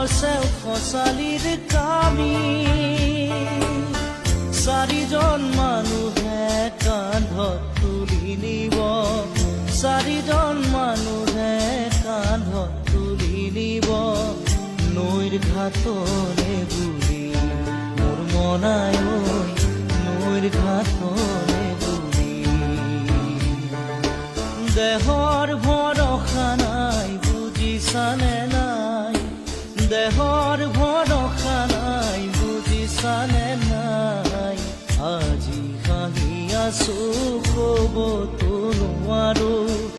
চেও খচালিৰ কামি চাৰিজন মানুহে কান্ধত তুলি নিব চাৰিজন মানুহে কান্ধত তুলি নিব নৈৰ ঘাটলে বুলি মোৰ মনাই নৈৰ ঘাটলে বুলি দেহৰ ভৰসা নাই বুজিছানে নাই দেহৰ ভৰসা নাই বুজিছানে নাই আজি হাঁহি আছো ক'বতো নোৱাৰো